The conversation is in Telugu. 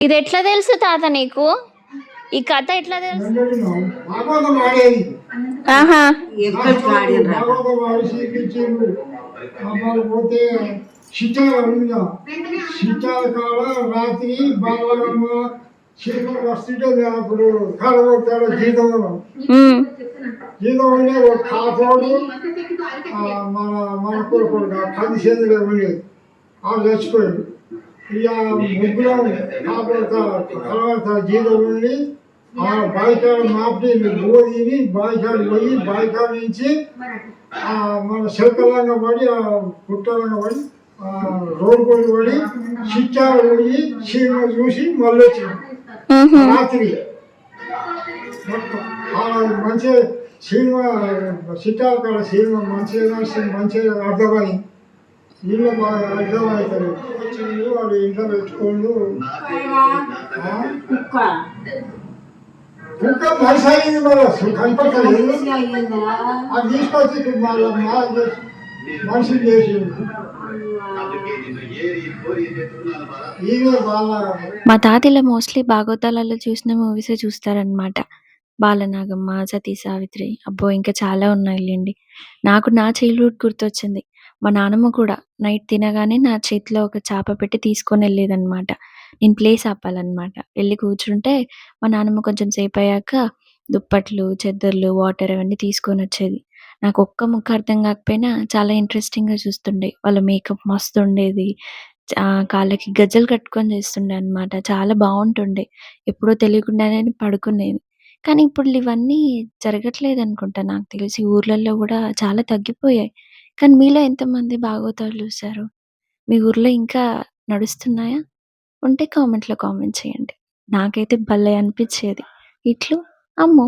ఇదెట్లా తెలుసు తాత నీకు? ఈ కథ ఎట్లా తెలుసు? భాగవతం వాడేది ఆహా! ఎక్కడికి ఆడినరా భాగవతం వాడి శ్రీకృష్ణుడు అమ్మాయి పోతే శిచాల ఉందిగా శిచాల కాడ రాత్రి బాలమ్మ చీకటి వస్తుంటే అప్పుడు కాడగొట్టాడు జీతం జీతం ఉండే ఒక కాపోడు మన మన కొడుకు 10 చేతులు ఉండేది ఆమె చచ్చిపోయాడు. ఇక ముగ్గురు తర్వాత జీతం ఉండి ఆ బాయికాడ మాపి గోదిని బాయికాడ పోయి బాయికాడ నుంచి మన శిల్కలంగా పడి పుట్టలంగా పడి రోడ్డు పడి పడి చిచ్చాలు పోయి చీమ చూసి మళ్ళీ వచ్చినాం రాత్రి మంచిగా సినిమా చిట్టాల కాడ సినిమా మంచిగా అర్థమైంది. ఇల్లు బాగా అర్థమవుతారు వచ్చిండు వాడు ఇంట్లో పెట్టుకోండు కుక్క మనిషి అయింది మరి కనపడతలేదు అది తీసుకొచ్చి మనిషిని చేసిండు. మా తాతయ్యలో మోస్ట్‌లీ భాగవతాలలో చూసిన మూవీసే చూస్తారనమాట. 'బాలనాగమ్మ', 'సతీ సావిత్రి' అబ్బో! ఇంకా చాలా ఉన్నాయిలెండి. నాకు నా చైల్డ్‌హుడ్ గుర్తొచ్చింది. మా నానమ్మ కూడా నైట్ తినగానే నా చేతిలో ఒక చాప పెట్టి తీసుకొనెళ్ళేదనమాట. నేను ప్లేస్ ఆపాలనమాట. వెళ్లి కూర్చుంటే మా నానమ్మ కొంచెం సేపయ్యాక దుప్పట్లు, చెద్దర్లు, వాటర్ అవన్నీ తీసుకొనొచ్చేది. నాకు ఒక్క ముక్క అర్థం కాకపోయినా చాలా ఇంట్రెస్టింగ్‌గా చూస్తుండే. వాళ్ళ మేకప్ మస్తుండేది. కాళ్ళకి గజ్జెలు కట్టుకొని చేస్తుండే అనమాట. చాలా బావుంటుండే. ఎప్పుడో తెలియకుండానే పడుకునేది. కానీ ఇప్పుడు ఇవన్నీ జరగట్లేదనుకుంటా నాకు తెలిసి. ఊర్లల్లో గూడా చాలా తగ్గిపోయాయి. కానీ మీలో ఎంతమంది భాగవతాలు చూసారు? మీ ఊర్లో ఇంకా నడుస్తున్నాయా? ఉంటే కామెంట్‌లో కామెంట్ చేయండి. నాకైతే భలే అనిపిచ్చేది. ఇట్లు అమ్ము.